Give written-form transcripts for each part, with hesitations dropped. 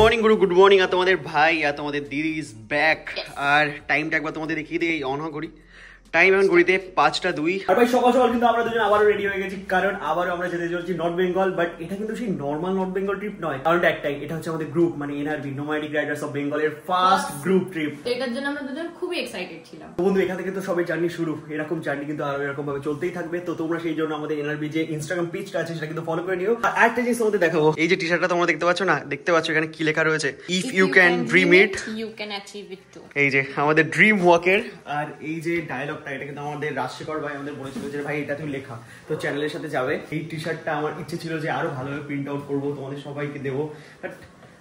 Morning গুরু, good morning. আর তোমাদের ভাই আর তোমাদের দিদি ইজ ব্যাক। আর টাইমটা একবার তোমাদের দেখিয়ে দিই, অন করি। টাইম এখন ঘড়িতে 5:02। আর ভাই সকাল সকাল কিন্তু আমরা দুজন আবারও রেডি হয়ে গেছি, কারণ আবারও আমরা যেতে চলছি নর্থ বেঙ্গল। বাট এটা কিন্তু সেই নর্মাল নর্থ বেঙ্গল ট্রিপ নয়, কারণটা একটাই, এটা হচ্ছে আমাদের গ্রুপ, মানে এনআরবি নোম্যাডিক রাইডার্স অফ বেঙ্গলের ফার্স্ট গ্রুপ ট্রিপ। এটার জন্য আমরা দুজন খুবই এক্সাইটেড ছিলাম। বন্ধু, এখান থেকে তো সবাই জার্নি শুরু, এরকম জার্নি কিন্তু আরো এরকম ভাবে চলতেই থাকবে। তো তোমরা সেই জন্য আমাদের এনআরবি যে ইনস্টাগ্রাম পেজটা আছে সেটা কিন্তু ফলো করে নিও। আর একটা জিনিস তোমাদের দেখাবো, এই যে টি শার্টটা তোমরা দেখতে পাচ্ছ না, দেখতে পাচ্ছ এখানে কি লেখা রয়েছে, if you can dream it you can achieve it too. এই যে আমাদের ড্রিম ওয়াকের। আর এই যে ডায়লগটা, এটা কিন্তু আমাদের রাজশেখর ভাই আমাদের বলেছিল যে ভাই এটা তুমি লেখা, তো চ্যানেলের সাথে যাবে। এই টি শার্টটা আমার ইচ্ছে ছিল যে আরো ভালোভাবে প্রিন্ট আউট করবো, তোমাদের সবাইকে দেবো, বাট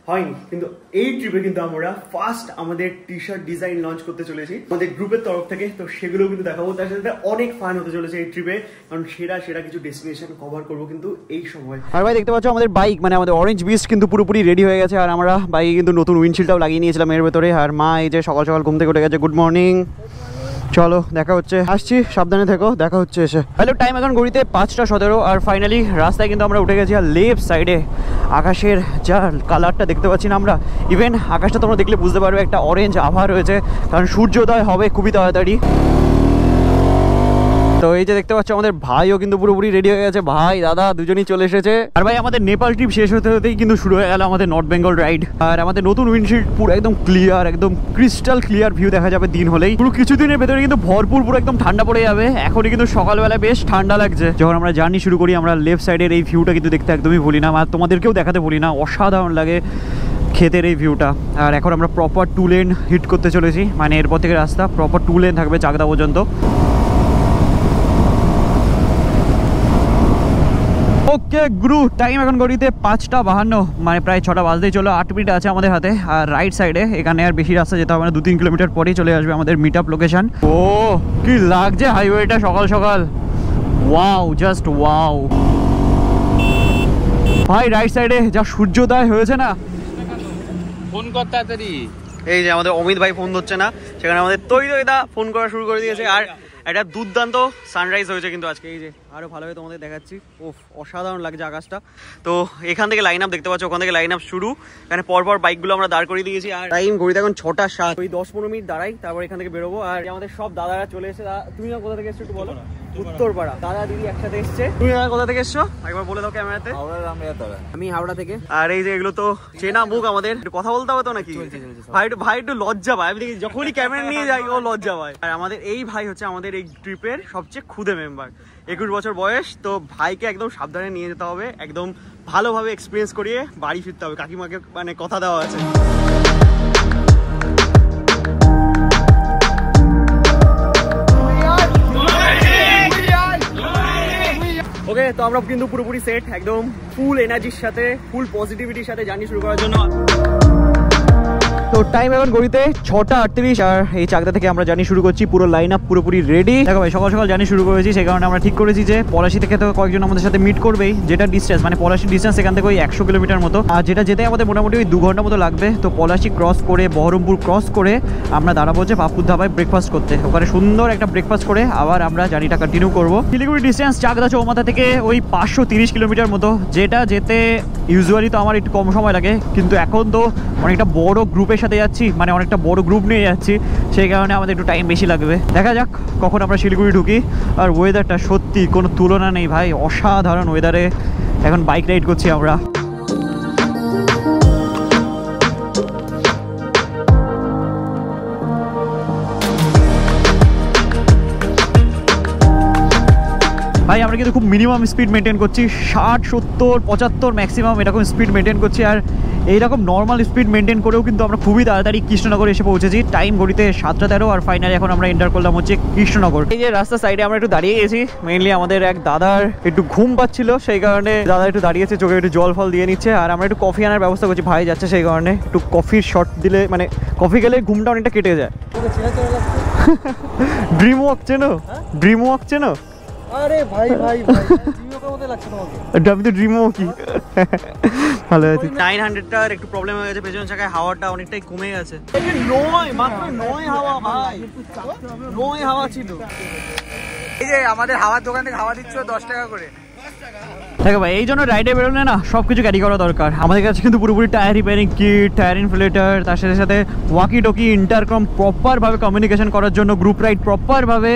হয়নি। কিন্তু এই ট্রিপে কিন্তু আমরা ফার্স্ট আমাদের টি শার্ট ডিজাইন লঞ্চ করতে চলেছি আমাদের গ্রুপের তরফ থেকে। তো সেগুলো কিন্তু দেখাবো, তার সাথে অনেক ফান হতে চলেছে এই ট্রিপে, কারণ সেরা কিছু ডেস্টিনেশন কভার করবো কিন্তু এই সময়। আর ভাই দেখতে পাচ্ছ আমাদের বাইক, মানে আমাদের অরেঞ্জ বিস্ট কিন্তু পুরোপুরি রেডি হয়ে গেছে। আর আমরা বাইকে কিন্তু নতুন উইন্ডশিল্ডটাও লাগিয়ে নিয়েছিলাম এর ভেতরে। আর মা এই যে সকাল সকাল ঘুম থেকে উঠে গেছে। গুড মর্নিং, চলো দেখা হচ্ছে, আসছি, সাবধানে থেকো, দেখা হচ্ছে এসে। হ্যালো, টাইম এখন ঘড়িতে 5:17। আর ফাইনালি রাস্তায় কিন্তু আমরা উঠে গেছি। আর লেফট সাইডে আকাশের যা কালারটা দেখতে পাচ্ছি না আমরা, ইভেন আকাশটা তোমরা দেখলে বুঝতে পারবে একটা অরেঞ্জ আভা রয়েছে, কারণ সূর্যোদয় হবে খুবই তাড়াতাড়ি। তো এই যে দেখতে পাচ্ছ আমাদের ভাইও কিন্তু পুরোপুরি রেডি হয়ে গেছে, ভাই দাদা দুজনই চলে এসেছে। আর ভাই আমাদের নেপাল ট্রিপ শেষ হতে হতেই কিন্তু শুরু হয়ে গেল আমাদের নর্থ বেঙ্গল রাইড। আর আমাদের নতুন উইন্ডশিল্ড পুরো একদম ক্লিয়ার, একদম ক্রিস্টাল ক্লিয়ার ভিউ দেখা যাবে দিন হলেই। পুরো কিছুদিনের ভেতরে কিন্তু ভরপুর পুরো একদম ঠান্ডা পড়ে যাবে। এখনই কিন্তু সকালবেলা বেশ ঠান্ডা লাগছে। যখন আমরা জার্নি শুরু করি আমরা লেফট সাইডের এই ভিউটা কিন্তু দেখতে একদমই ভুলি না, আর তোমাদেরকেও দেখাতে ভুলি না, অসাধারণ লাগে ক্ষেতের এই ভিউটা। আর এখন আমরা প্রপার 2 লেন হিট করতে চলেছি, মানে এরপর থেকে রাস্তা প্রপার 2 লেন থাকবে চাকদা পর্যন্ত। ওকে গুরু, টাইম এখন ঘড়িতে 5:52, মানে প্রায় 6টা বাজতেই চলো, 8 মিনিট আছে আমাদের হাতে। আর রাইট সাইডে এখানে আর বেশি রাস্তা যেতে হবে না, 2-3 কিলোমিটার পরেই চলে আসবে আমাদের মিট আপ লোকেশন। ও কি লাগছে হাইওয়েটা সকাল সকাল, ওয়াও, জাস্ট ওয়াও ভাই। রাইট সাইডে যা সূর্যোদয় হয়েছে না, ফোন কর তাড়াতাড়ি। এই যে আমাদের অমিত ভাই ফোন ধরছে না, সেখানে আমাদের তৈদা ফোন করা শুরু করে দিয়েছে। আর একটা দুর্দান্ত সানরাইজ হয়েছে কিন্তু আজকে, এই যে আরো ভালোভাবে তোমাদের দেখাচ্ছি। ওফ, অসাধারণ লাগছে আকাশটা। তো এখান থেকে লাইন আপ দেখতে পাচ্ছ, ওখান থেকে লাইন আপ শুরু, এখানে পরপর বাইকগুলো আমরা দাঁড় করিয়ে দিয়েছি। আর টাইম ঘড়িতে এখন 6:07, ওই 10-15 মিনিট দাঁড়াই, তারপর এখান থেকে বেরোবো। আর আমাদের সব দাদারা চলে এসেছে। তুমি না কোথা থেকে এসছো একটু বলো? উত্তরপাড়া। দাদা দিদি একসাথে এসছে। তুমি কোথা থেকে এসছো একবার বলে দাও ক্যামেরাতে। আমি হাওড়া থেকে। আর এই যে এগুলো তো চেনা মুখ আমাদের, একটু কথা বলতে হবে তো নাকি? ভাই একটু লজ্জা পায়, আমি দেখি যখনই ক্যামেরা নিয়ে যাই ও লজ্জা পায়। আর আমাদের এই ভাই হচ্ছে আমাদের এই ট্রিপের সবচেয়ে খুদে মেম্বার, 21 বছর বয়স। তো ভাইকে একদম সাবধানে নিয়ে যেতে হবে, একদম ভালোভাবে এক্সপিরিয়েন্স করিয়ে বাড়ি ফিরতে হবে, কাকিমাকে মানে কথা দেওয়া আছে। ওকে, তো আমরা কিন্তু পুরোপুরি সেট, একদম ফুল এনার্জির সাথে, ফুল পজিটিভিটির সাথে জার্নি শুরু করার জন্য। তো টাইম এখন ঘড়িতে 6:38। আর এই চাকদা থেকে আমরা জার্নি শুরু করছি, পুরো লাইন আপ পুরোপুরি রেডি। দেখো ভাই সকাল সকাল জার্নি শুরু করেছি, সেই কারণে আমরা ঠিক করেছি যে পলাশি থেকে তো কয়েকজন আমাদের সাথে মিট করবেই, যেটা ডিস্টেন্স মানে পলাশির ডিস্টেন্স এখান থেকে ওই 100 কিলোমিটার মতো। আর যেটা যেতে আমাদের মোটামুটি ওই 2 ঘন্টা মতো লাগবে। তো পলাশি ক্রস করে বহরমপুর ক্রস করে আমরা দাঁড়াবো যে পাপ্পুর ধাবায় ব্রেকফাস্ট করতে। ওখানে সুন্দর একটা ব্রেকফাস্ট করে আবার আমরা জার্নিটা কন্টিনিউ করবো। শিলিগুড়ি ডিস্টেন্স চাকদা চৌমাথা থেকে ওই 530 কিলোমিটার মতো, যেটা যেতে ইউজুয়ালি তো আমার একটু কম সময় লাগে, কিন্তু এখন তো অনেকটা বড় গ্রুপের সাথে যাচ্ছি, মানে অনেকটা বড় গ্রুপ নিয়ে যাচ্ছি, সেই কারণে আমাদের একটু টাইম বেশি লাগবে। দেখা যাক কখন আমরা শিলিগুড়ি ঢুকি। আর ওয়েদারটা সত্যি কোনো তুলনা নেই ভাই, অসাধারণ ওয়েদারে এখন বাইক রাইড করছি আমরা। ভাই আমরা কিন্তু খুব মিনিমাম স্পিড মেনটেন করছি, 60, 70, 75 ম্যাক্সিমাম এরকম স্পিড মেনটেন করছি। আর এইরকম নর্মাল স্পিড মেনটেন করেও কিন্তু আমরা খুবই তাড়াতাড়ি কৃষ্ণনগর এসে পৌঁছেছি। টাইম ঘড়িতে 7:13। আর ফাইনালি এখন আমরা এন্টার করলাম হচ্ছে কৃষ্ণনগর। এই যে রাস্তার সাইডে আমরা একটু দাঁড়িয়ে গেছি, মেইনলি আমাদের এক দাদার একটু ঘুম পাচ্ছিল, সেই কারণে দাদা একটু দাঁড়িয়েছে, চোখে একটু জল ফল দিয়ে নিচ্ছে। আর আমরা একটু কফি আনার ব্যবস্থা করছি, ভাই যাচ্ছে, সেই কারণে একটু কফির শট দিলে, মানে কফি গেলে ঘুমটা অনেকটা কেটে যায়। ড্রিম ওয়াক চেনো? ড্রিম ওয়াক চেনো? আরে ভাই ভাই ভাই জিওর মতো লাগছে তোমাকে। আমি তো ড্রিমও কি ভালো আছে। 900টার একটু প্রবলেম হয়ে গেছে, পেছন চাকায় হাওয়াটা অনেকটাই কমে গেছে। মাত্র 9 হাওয়া ভাই, 9 হাওয়া ছিল। এই যে আমাদের হাওয়ার দোকান থেকে হাওয়া দিচ্ছ 10 টাকা করে। দেখো ভাই, এই জন্য রাইডে বেরোলে না সব কিছু ক্যারি করা দরকার। আমাদের কাছে কিন্তু পুরোপুরি tyre repairing kit, tyre inflator, তার সাথে সাথে ওয়াকি টকি, ইন্টারকম প্রপারভাবে কমিউনিকেশন করার জন্য, গ্রুপ রাইড প্রপারভাবে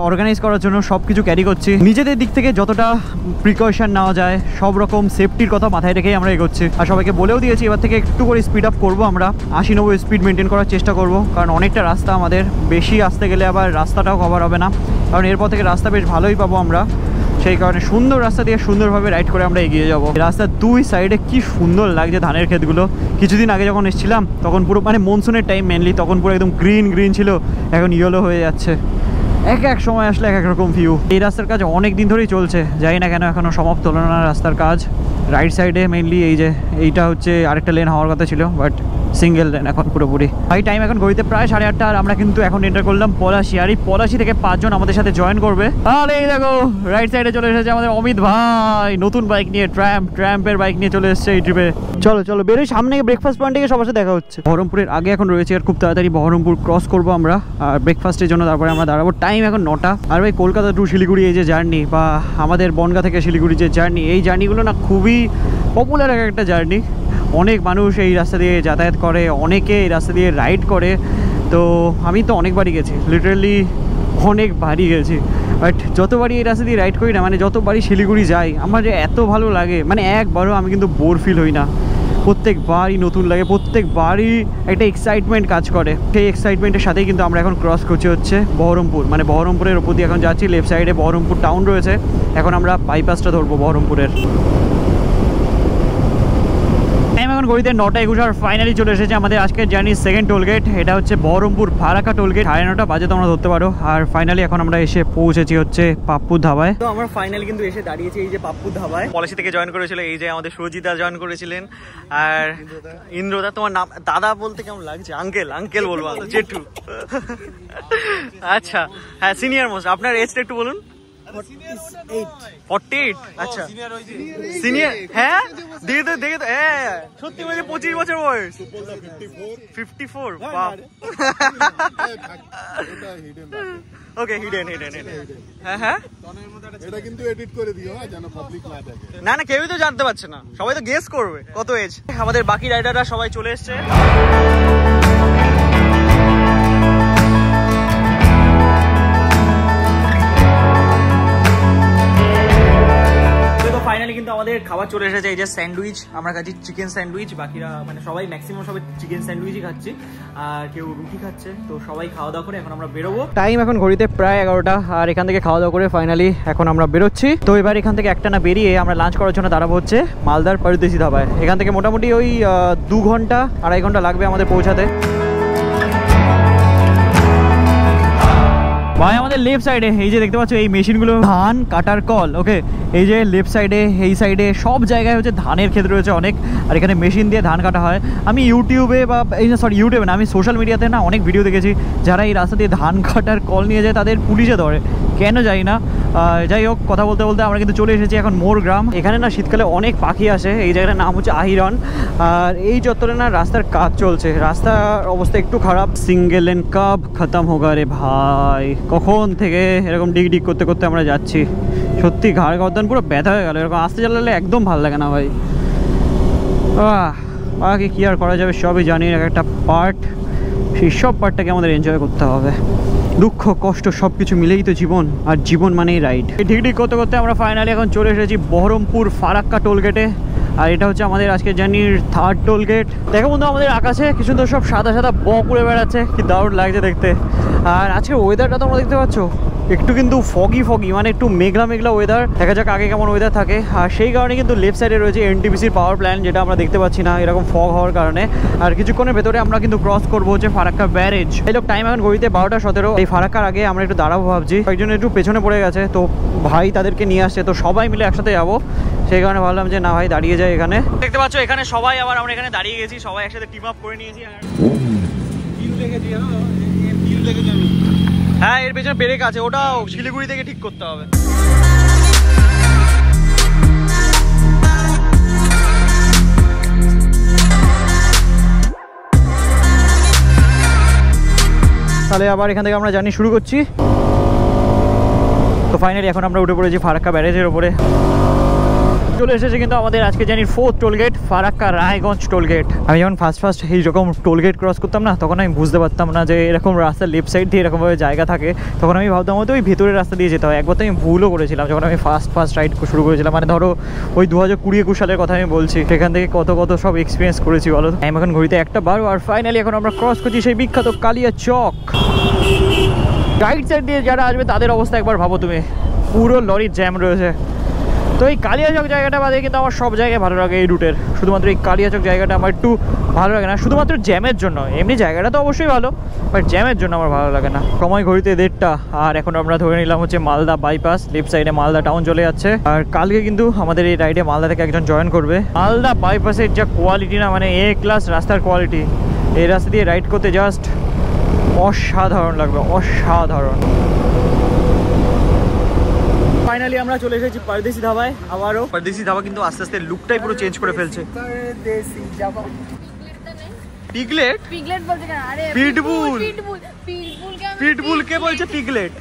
অর্গানাইজ করার জন্য সব কিছু ক্যারি করছি। নিজেদের দিক থেকে যতটা প্রিকশন নেওয়া যায় সব রকম সেফটির কথা মাথায় রেখেই আমরা এগোচ্ছি। আর সবাইকে বলেও দিয়েছি এবার থেকে একটু করে স্পিড আপ করবো, আমরা 80-90 স্পিড মেনটেন করার চেষ্টা করব, কারণ অনেকটা রাস্তা আমাদের, বেশি আসতে গেলে আবার রাস্তাটাও কভার হবে না, কারণ এরপর থেকে রাস্তা বেশ ভালোই পাবো আমরা। সেই কারণে সুন্দর রাস্তা দিয়ে সুন্দরভাবে রাইড করে আমরা এগিয়ে যাবো। রাস্তার দুই সাইডে কি সুন্দর লাগছে ধানের ক্ষেতগুলো। কিছুদিন আগে যখন এসেছিলাম তখন পুরো মানে মনসুনের টাইম মেনলি, তখন পুরো একদম গ্রিন গ্রিন ছিল, এখন ইয়েলো হয়ে যাচ্ছে। এক সময় আসলে এক রকম ভিউ। এই রাস্তার কাজ অনেক দিন ধরেই চলছে, জানি না কেন এখনও সমাপ্ত হলো না রাস্তার কাজ। রাইট সাইডে মেনলি এই যে এইটা হচ্ছে আরেকটা লেন হওয়ার কথা ছিল, বাট সিঙ্গেল লেন এখন পুরোপুরি। ভাই টাইম এখন ঘড়িতে প্রায় 8:30, আর আমরা কিন্তু এখন এন্টার করলাম পলাশি। আর এই পলাশি থেকে 5 জন আমাদের সাথে জয়েন করবে। আর এই দেখো রাইট সাইডে চলে এসেছে আমাদের অমিত ভাই, নতুন বাইক নিয়ে, ট্র্যাম্পের বাইক নিয়ে চলে এসেছে এই ট্রিপে। চলো চলো বেরোই, সামনে ব্রেকফাস্ট পয়েন্টে গিয়ে সবার সাথে দেখা হচ্ছে। বহরমপুরের আগে এখন রয়েছে, আর খুব তাড়াতাড়ি বহরমপুর ক্রস করবো আমরা, আর ব্রেকফাস্টের জন্য তারপরে আমরা দাঁড়াবো। টাইম এখন 9টা। আর ভাই কলকাতা টু শিলিগুড়ি এই যে জার্নি, বা আমাদের বনগাঁ থেকে শিলিগুড়ি যে জার্নি, এই জার্নিগুলো না খুবই পপুলার একটা জার্নি। অনেক মানুষ এই রাস্তা দিয়ে যাতায়াত করে, অনেকে এই রাস্তা দিয়ে রাইড করে। তো আমি তো অনেকবারই গেছি, লিটারালি অনেকবারই গেছি, বাট যতবারই এই রাস্তা দিয়ে রাইড করি না, মানে যতবারই শিলিগুড়ি যাই আমার যে এত ভালো লাগে, মানে একবারও আমি কিন্তু বোর ফিল হই না। প্রত্যেকবারই নতুন লাগে, প্রত্যেকবারই একটা এক্সাইটমেন্ট কাজ করে। সেই এক্সাইটমেন্টের সাথেই কিন্তু আমরা এখন ক্রস করছি হচ্ছে বহরমপুর, মানে বহরমপুরের ওপর দিয়ে এখন যাচ্ছি। লেফট সাইডে বহরমপুর টাউন রয়েছে, এখন আমরা বাইপাসটা ধরবো বহরমপুরের। টাইম এখন ঘড়িতে 9:21, আর ফাইনালি চলে এসেছে আমাদের আজকের জার্নির সেকেন্ড টোলগেট। এটা হচ্ছে বহরমপুর ফারাক্কা টোলগেট। 9:30 বাজে তোমরা ধরতে পারো। আর ফাইনালি এখন আমরা এসে পৌঁছেছি হচ্ছে পাপ্পুর ধাবায়। তো আমরা ফাইনালি কিন্তু এসে দাঁড়িয়েছি এই যে পাপ্পুর ধাবায়। পলিসি থেকে জয়েন করেছিল এই যে আমাদের সুরজিৎ দা জয়েন করেছিলেন, আর ইন্দ্রদা। তোমার নাম দাদা বলতে কেমন লাগছে? আঙ্কেল বলবো, জেঠু। আচ্ছা হ্যাঁ, সিনিয়র মোস্ট। আপনার এজটা একটু বলুন। 48। আচ্ছা সিনিয়র, হ্যাঁ দেখে তো হ্যাঁ সত্যি বলছে 25 বছর বয়স। 54। ওকে, হিডেন। হ্যাঁ এটা কিন্তু এডিট করে দিও যেন পাবলিক না দেখে। না কেউই তো জানতে পারছে না, সবাই তো গেস করবে কত এজ। আমাদের বাকি রাইডাররা সবাই চলে এসছে। ফাইনালি কিন্তু আমাদের খাবার চলে এসেছে, এই যে স্যান্ডউইচ আমরা খাচ্ছি, চিকেন স্যান্ডউইচ। বাকিরা মানে সবাই ম্যাক্সিমাম সবাই চিকেন স্যান্ডউইচই খাচ্ছে, আর কেউ রুটি খাচ্ছে। তো সবাই খাওয়া দাওয়া করে এখন আমরা বেরোবো। টাইম এখন ঘড়িতে প্রায় 11টা, আর এখান থেকে খাওয়া দাওয়া করে ফাইনালি এখন আমরা বেরোচ্ছি। তো এবার এখান থেকে একটা না বেরিয়ে আমরা লাঞ্চ করার জন্য দাঁড়াবো হচ্ছে মালদার পারদেশি ধাবায়। এখান থেকে মোটামুটি ওই 2 ঘন্টা 2.5 ঘন্টা লাগবে আমাদের পৌঁছাতে। ভাই আমাদের লেফট সাইডে এই যে দেখতে পাচ্ছ এই মেশিনগুলো, ধান কাটার কল। ওকে, এই যে লেফট সাইডে এই সাইডে সব জায়গায় হচ্ছে ধানের ক্ষেত রয়েছে অনেক, আর এখানে মেশিন দিয়ে ধান কাটা হয়। আমি ইউটিউবে বা ইউটিউবে না, আমি সোশ্যাল মিডিয়াতে না অনেক ভিডিও দেখেছি, যারা এই রাস্তা দিয়ে ধান কাটার কল নিয়ে যায় তাদের পুলিশে ধরে, কেন যাই না। যাই হোক, কথা বলতে বলতে আমরা কিন্তু চলে এসেছি এখন মোর গ্রাম। এখানে না শীতকালে অনেক পাখি আসে। এই জায়গাটার নাম হচ্ছে আহিরন। আর এই চত্বরে না রাস্তার কাজ চলছে, রাস্তার অবস্থা একটু খারাপ। সিঙ্গেল লেন কাব খতম হোগা রে ভাই, কখন থেকে এরকম ডিগ করতে করতে আমরা যাচ্ছি। সত্যি ঘাড় গর্দান পুরো ব্যথা হয়ে গেল, এরকম আসতে চালালে একদম ভালো লাগে না ভাই। বাকি কি আর করা যাবে, সবই জানি একটা পার্ট, সেই সব পার্টটাকে আমাদের এনজয় করতে হবে। দুঃখ কষ্ট সব কিছু মিলেই তো জীবন, আর জীবন মানেই রাইড। ঠিক করতে করতে আমরা ফাইনালি এখন চলে এসেছি বহরমপুর ফারাক্কা টোলগেটে। আর এটা হচ্ছে আমাদের আজকের জার্নির 3rd টোলগেট। দেখো বন্ধু, আমাদের আকাশে কি সুন্দর সব সাদা সাদা উড়ে বেড়াচ্ছে, কি দারুণ লাগছে দেখতে। আর আজকে ওয়েদারটা তোমরা দেখতে পাচ্ছ, একটু কিন্তু ফগি মানে একটু মেঘলা ওয়েদার। দেখা যাক আগে কেমন ওয়েদার থাকে। আর সেই কারণে কিন্তু লেফট সাইডে রয়েছে এনটিপিসির পাওয়ার প্ল্যান্ট, যেটা আমরা দেখতে পাচ্ছি না এরকম ফগ হওয়ার কারণে। আর কিছুক্ষণের ভেতরে আমরা কিন্তু ক্রস করবো হচ্ছে ফারাক্কা ব্যারেজ। এই লোক টাইম এখন ঘড়িতে 12:17। এই ফারাক্কার আগে আমরা একটু দাঁড়াবো ভাবছি, কয়েকজন একটু পেছনে পড়ে গেছে, তো ভাই তাদেরকে নিয়ে আসছে, তো সবাই মিলে একসাথে যাবো। সেই কারণে ভাবলাম যে না ভাই দাঁড়িয়ে যায় এখানে। দেখতে পাচ্ছ এখানে সবাই, আবার আমরা এখানে দাঁড়িয়ে গেছি, সবাই একসাথে টিম আপ করে নিয়েছি। হ্যাঁ, এর পেছনে ব্রেক আছে, ওটাও শিলিগুড়ি থেকে ঠিক করতে হবে। তাহলে আবার এখান থেকে আমরা জার্নি শুরু করছি। তো ফাইনালি এখন আমরা উঠে পড়েছি ফারাক্কা ব্যারেজের ওপরে। চলে এসেছে কিন্তু আমাদের আজকে জানি 4th tollgate Farakka Raiganj tollgate. আমি যখন ফার্স্ট এইরকম টোলগেট ক্রস করতাম না, তখন আমি বুঝতে পারতাম না যে এরকম রাস্তার লেফট সাইড দিয়ে এরকমভাবে জায়গা থাকে। তখন আমি ভাবতাম হয়তো ওই ভেতরের রাস্তা দিয়ে যেতে হয়। একবার তো আমি ভুলও করেছিলাম যখন আমি ফার্স্ট রাইড শুরু করেছিলাম, মানে ধরো ওই 2020-21 সালের কথা আমি বলছি। সেখান থেকে কত সব এক্সপিরিয়েন্স করেছি বলো। আমি এখন ঘড়িতে 1:12 আর ফাইনালি এখন আমরা ক্রস করছি সেই বিখ্যাত কালিয়া চক। রাইট সাইড দিয়ে যারা আসবে তাদের অবস্থা একবার ভাবো তুমি, পুরো লরির জ্যাম রয়েছে। তো এই কালিয়াচক জায়গাটা বাদে কিন্তু আমার সব জায়গায় ভালো লাগে এই রুটের, শুধুমাত্র এই কালিয়াচক জায়গাটা আমার একটু ভালো লাগে না, শুধুমাত্র জ্যামের জন্য। এমনি জায়গাটা তো অবশ্যই ভালো, বাট জ্যামের জন্য আমার ভালো লাগে না। সময় ঘড়িতে 1:30 আর এখন আমরা ধরে নিলাম হচ্ছে মালদা বাইপাস, লেফট সাইডে মালদা টাউন চলে যাচ্ছে। আর কালকে কিন্তু আমাদের এই রাইডে মালদা থেকে একজন জয়েন করবে। মালদা বাইপাসের যা কোয়ালিটি না, মানে A ক্লাস রাস্তার কোয়ালিটি, এই রাস্তা দিয়ে রাইড করতে জাস্ট অসাধারণ লাগবে, অসাধারণ। ফাইনালি আমরা চলে এসেছি পরদেশি ধাবায়। আবারও পরদেশি ধাবা কিন্তু আস্তে আস্তে লুকটাই পুরো চেঞ্জ করে ফেলছে। পিগলেট পিগলেট বলতে কেন? আরে পিটবুল, পিটবুল কে বলছে পিগলেট?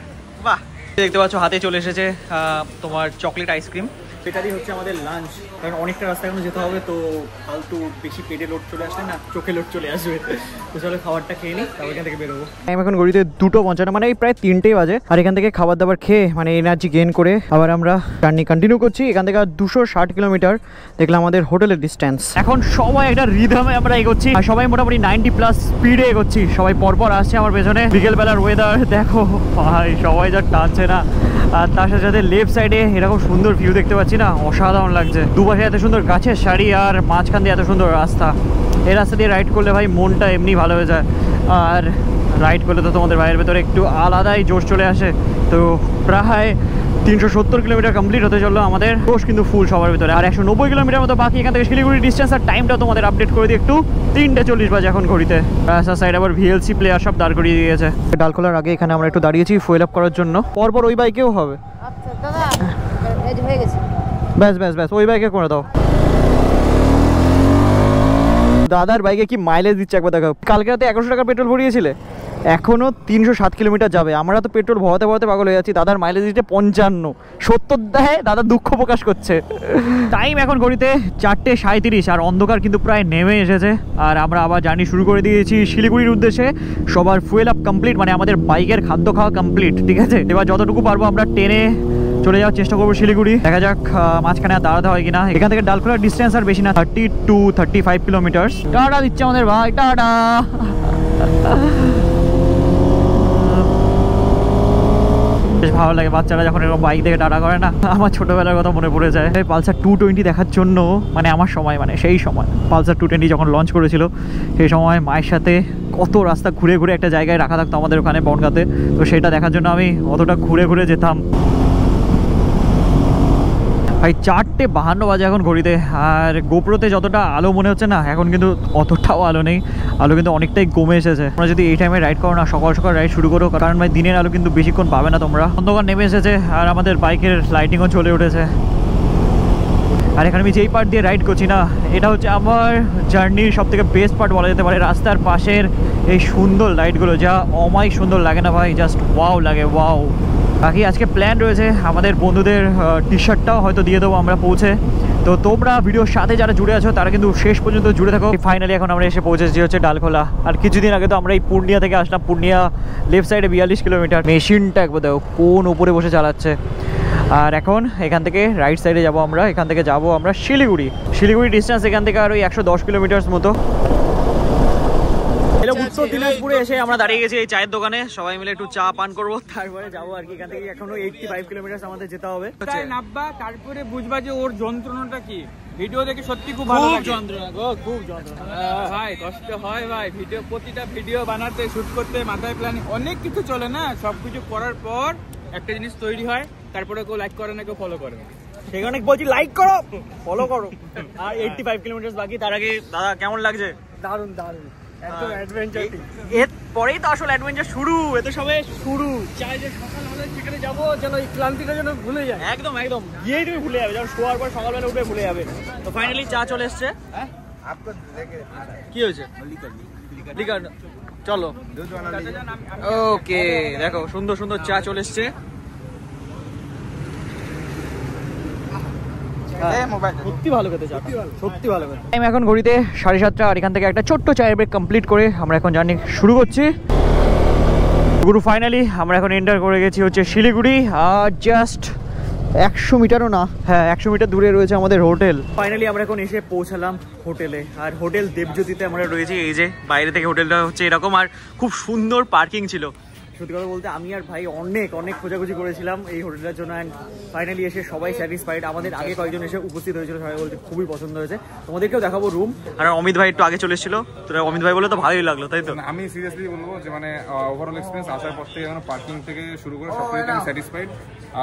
বাহ, দেখতে পাচ্ছ হাতে চলে এসেছে তোমার চকলেট আইসক্রিম। সেটারই হচ্ছে আমাদের লাঞ্চ, কারণ অনেকটা রাস্তা এখন যেতে হবে, তো ফালতু বেশি পেটে লোড চলে আসলে না চোখে লোড চলে আসবে। তো চলো খাবারটা খেয়ে নিই, তারপর এখান থেকে বেরোবো। আমি এখন ঘড়িতে 2:55, মানে এই প্রায় 3টেই বাজে। আর এখান থেকে খাবার দাবার খেয়ে মানে এনার্জি গেইন করে আবার আমরা জার্নি কন্টিনিউ করছি। এখান থেকে 260 কিলোমিটার দেখলাম আমাদের হোটেলের ডিস্টেন্স। এখন সবাই একটা রিদমে আমরা এগোচ্ছি, আর সবাই মোটামুটি 90+ স্পিডে এগোচ্ছি। সবাই পরপর আসছে আমার পেছনে। বিকেলবেলার ওয়েদার দেখো ভাই, সবাই যা টানছে না। আর তার সাথে সাথে লেফট সাইডে এরকম সুন্দর ভিউ দেখতে পাচ্ছি না, অসাধারণ লাগছে। দুপাশে এত সুন্দর গাছের সারি আর মাঝখান দিয়ে এত সুন্দর রাস্তা। এই রাস্তা দিয়ে রাইড করলে ভাই মনটা এমনি ভালো হয়ে যায়। আর রাইড করলে তো তোমাদের ভাইয়ের ভেতরে একটু আলাদাই জোশ চলে আসে। তো প্রায় 370 কিলোমিটার কমপ্লিট হতে চললো আমাদের, জোশ কিন্তু ফুল সবার ভিতরে। আর 190 কিলোমিটার মতো বাকি এখান থেকে শিলিগুড়ি ডিস্টেন্স। আর টাইমটা তোমাদের আপডেট করে দিই একটু, 3:40 বাজে এখন ঘড়িতে। রাস্তার সাইড আবার VLC প্লেয়ার সব দাঁড় করিয়ে দিয়েছে। ডালখোলার আগে এখানে আমরা একটু দাঁড়িয়েছি ফুয়েল আপ করার জন্য। পরপর ওই বাইকেও হবে। আচ্ছা দাদা, এই হয়ে গেছে। ব্যাস ওই বাইকে করে দাও। দাদার বাইকে কি মাইলেজ দিচ্ছে একবার দেখো। কালকে রাতে 1100 টাকা পেট্রোল ভরিয়েছিলে, এখনো 307 কিলোমিটার যাবে। আমরা তো পেট্রোল ভরাতে পাগল হয়ে যাচ্ছি। দাদার মাইলেজ দিচ্ছে 55, 70 দেয়। দাদা দুঃখ প্রকাশ করছে। টাইম এখন ঘড়িতে 4:37 আর অন্ধকার কিন্তু প্রায় নেমে এসেছে। আর আমরা আবার জার্নি শুরু করে দিয়েছি শিলিগুড়ির উদ্দেশ্যে। সবার ফুয়েল আপ কমপ্লিট, মানে আমাদের বাইকের খাদ্য খাওয়া কমপ্লিট, ঠিক আছে। এবার যতটুকু পারবো আমরা ট্রেনে চলে যাওয়ার চেষ্টা করবো শিলিগুড়ি। দেখা যাক মাঝখানে আর দাঁড়াতে হয় কিনা। এখান থেকে ডালখোলার ডিস্টেন্স আর বেশি না, 30-35 কিলোমিটার। টাটা দিচ্ছে আমাদের ভাই, টাটা। বেশ ভালো লাগে বাচ্চারা যখন এরকম বাইক দেখে টাটা করে না। আমার ছোটবেলার কথা মনে পড়ে যায়। পালসার 220 দেখার জন্য, মানে আমার সময়, মানে সেই সময় পালসার 220 যখন লঞ্চ করেছিল, সেই সময় মায়ের সাথে কত রাস্তা ঘুরে একটা জায়গায় রাখা থাকতো আমাদের ওখানে বনগাঁতে। তো সেটা দেখার জন্য আমি অতটা ঘুরে যেতাম। ভাই 4:52 বাজে এখন ঘড়িতে। আর গোপ্রোতে যতটা আলো মনে হচ্ছে না, এখন কিন্তু অতটাও আলো নেই। আলো কিন্তু অনেকটাই কমে এসেছে। তোমরা যদি এই টাইমে রাইড করো না, সকাল রাইড শুরু করো, কারণ ভাই দিনের আলো কিন্তু বেশিক্ষণ পাবে না তোমরা। অন্ধকার নেমে এসেছে আর আমাদের বাইকের লাইটিংও চলে উঠেছে। আর এখানে আমি যেই পার্ট দিয়ে রাইড করছি না, এটা হচ্ছে আমার জার্নির সবথেকে বেস্ট পার্ট বলা যেতে পারে। রাস্তার পাশের এই সুন্দর লাইটগুলো যা অমায়িক সুন্দর লাগে না ভাই, জাস্ট ওয়াও লাগে, ওয়াও। বাকি আজকে প্ল্যান রয়েছে আমাদের বন্ধুদের টি-শার্টটাও হয়তো দিয়ে দেবো আমরা পৌঁছে। তো তোমরা ভিডিওর সাথে যারা জুড়ে আছো তারা কিন্তু শেষ পর্যন্ত জুড়ে থাকো। ফাইনালি এখন আমরা এসে পৌঁছেছি হচ্ছে ডালখোলা। আর কিছুদিন আগে তো আমরা এই পূর্ণিয়া থেকে আসলাম। পূর্ণিয়া লেফট সাইডে 42 কিলোমিটার। মেশিনটা একবার দেখো কোন উপরে বসে চালাচ্ছে। আর এখন এখান থেকে রাইট সাইডে যাব আমরা। এখান থেকে যাব আমরা শিলিগুড়ি ডিস্টেন্স এখান থেকে আর ওই 110 কিলোমিটার মতো। উত্তর দিনাজপুরে এসে আমরা দাঁড়িয়ে গেছি এই চায়ের দোকানে, সবাই মিলে একটু চা পান করবো, তারপরে যাবো আর কি। এখান থেকে এখনো 85 কিলোমিটার আমাদের যেতে হবে। নামবা, তারপরে বুঝবা যে ওর যন্ত্রণাটা কি। ভিডিও দেখে সত্যি খুব ভালো লাগে। যন্ত্রণা গো, খুব যন্ত্রণা ভাই, কষ্ট হয় ভাই। প্রতিটা ভিডিও বানাতে, শুট করতে, মাথায় প্ল্যান অনেক কিছু চলে না। সবকিছু করার পর একটা জিনিস তৈরি হয়, তারপরে কেউ লাইক করে না, কেউ ফলো করে না। সেখানে বলছি লাইক করো, ফলো করো। আর 85 কিলোমিটার বাকি। তার আগে দাদা কেমন লাগছে? দারুণ এরপরেই তো আসল অ্যাডভেঞ্চার শুরু। এত সবে শুরু। চাই যে সকাল হলে সেখানে যাবো, যেন এই ক্লান্তিটা যেন ভুলে যায়। একদম গিয়েই তুমি ভুলে যাবে, যখন শোয়ার পর সকালবেলা উঠে ভুলে যাবে। তো ফাইনালি চা চলে এসছে। কি হয়েছে? লিকার চলো। ওকে, দেখো সুন্দর চা চলে এসছে। মোবাইল সত্যি ভালো খেতে চা, সত্যি ভালো খেতে। টাইম এখন ঘড়িতে 7:30 আর এখান থেকে একটা ছোট্ট চায়ের ব্রেক কমপ্লিট করে আমরা এখন জার্নি শুরু করছি। গুরু ফাইনালি আমরা এখন এন্টার করে গেছি হচ্ছে শিলিগুড়ি, আর জাস্ট 100 মিটারও না, হ্যাঁ 100 মিটার দূরে রয়েছে আমাদের হোটেল। ফাইনালি আমরা এখন এসে পৌঁছালাম হোটেলে, আর হোটেল দেবজ্যোতিতে আমরা রয়েছি। এই যে বাইরে থেকে হোটেলটা হচ্ছে এরকম, আর খুব সুন্দর পার্কিং ছিল। সত্যি কথা বলতে আমি আর ভাই অনেক খোঁজাখুঁজি করেছিলাম এই হোটেলের জন্য, অ্যান্ড ফাইনালি এসে সবাই স্যাটিসফাইড। আমাদের আগে কয়েকজন এসে উপস্থিত হয়েছিল, সবাই বলতে খুবই পছন্দ হয়েছে। তোমাদেরকেও দেখাবো রুম। আর অমিত ভাই একটু আগে চলে এসেছিল, তো অমিত ভাই বলে তো ভালোই লাগলো, তাই তো? আমি সিরিয়াসলি বলবো যে মানে ওভারঅল এক্সপিরিয়েন্স আসার পর থেকে পার্কিং থেকে শুরু করে সব কিছু আমি স্যাটিসফাইড।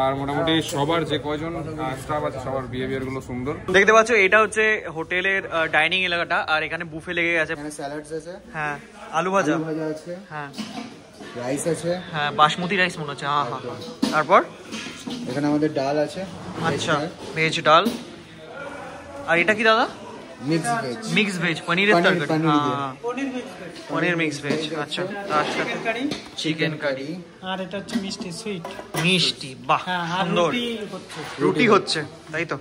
আর মোটামুটি সবার যে কয়জন স্টাফ আছে সবার বিহেভিয়ার গুলো সুন্দর। দেখতে পাচ্ছ এটা হচ্ছে হোটেলের ডাইনিং এলাকাটা, আর এখানে বুফে লেগে গেছে। এখানে স্যালাডস আছে, হ্যাঁ আলু ভাজা আছে, হ্যাঁ রাইস আছে, হ্যাঁ বাসমতি রাইস মনে হচ্ছে, হ্যাঁ হ্যাঁ। তারপর এখানে আমাদের ডাল আছে, আচ্ছা ভেজ ডাল। আর এটা কি দাদা? মিক্স ভেজ পনিরের তরকারি, হ্যাঁ পনির মিক্স ভেজ। আচ্ছা আচ্ছা চিকেন কারি, আর এটা হচ্ছে মিষ্টি সুইট মিষ্টি, বাহ সুন্দর। রুটি হচ্ছে তাই তো?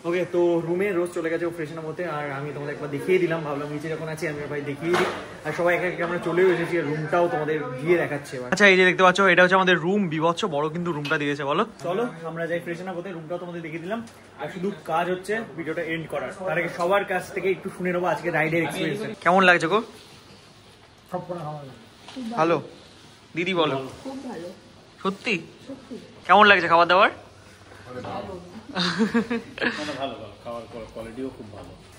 ওকে, তো রুমে রোজ চলে গেছে ফ্রেশন হতে, আর আমি তোমাদের একবার দেখিয়ে দিলাম। ভাবলাম নিচে যখন আছি আমি ভাই দেখিয়ে দিই, আর সবাই একে একে আমরা চলেও এসেছি, রুমটাও তোমাদের গিয়ে দেখাচ্ছে। আচ্ছা এই যে দেখতে পাচ্ছ এটা হচ্ছে আমাদের রুম, বিভৎস বড় কিন্তু রুমটা দিয়েছে। বলো চলো আমরা যাই ফ্রেশন হতে, রুমটাও তোমাদের দেখিয়ে দিলাম। আর শুধু কাজ হচ্ছে ভিডিওটা এন্ড করার, তার আগে সবার কাছ থেকে একটু শুনে নেবো আজকে রাইডের এক্সপিরিয়েন্স কেমন লাগছে গো? ভালো দিদি বলো। খুব ভালো, সত্যি কেমন লাগছে খাবার দাবার?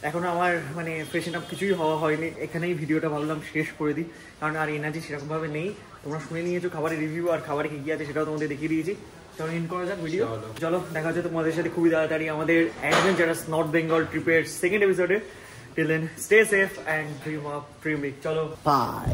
এখনো আমার মানে ফ্রেশন আপ কিছুই হওয়া হয়নি, এখানেই ভিডিওটা ভাবলাম শেষ করে দিই, কারণ আর এনার্জি সেরকম ভাবে নেই। তোমরা শুনে নিয়েছো খাবারের রিভিউ, আর খাবারে কি কি আছে সেটাও তোমাদের দেখিয়ে দিয়েছি। চলো ইন করা যাক ভিডিও। চলো দেখা হচ্ছে তোমাদের সাথে খুবই তাড়াতাড়ি আমাদের অ্যাডভেঞ্চারাস নর্থ বেঙ্গল ট্রিপের সেকেন্ড এপিসোডে। Till then stay safe and dream up dream big. চলো বাই।